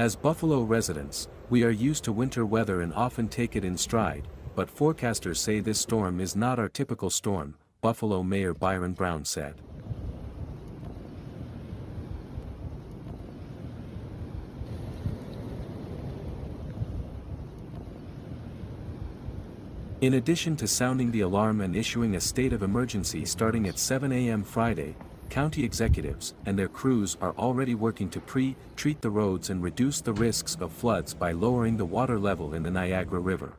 As Buffalo residents, we are used to winter weather and often take it in stride, but forecasters say this storm is not our typical storm, Buffalo Mayor Byron Brown said. In addition to sounding the alarm and issuing a state of emergency starting at 7 a.m. Friday, county executives and their crews are already working to pre-treat the roads and reduce the risks of floods by lowering the water level in the Niagara River.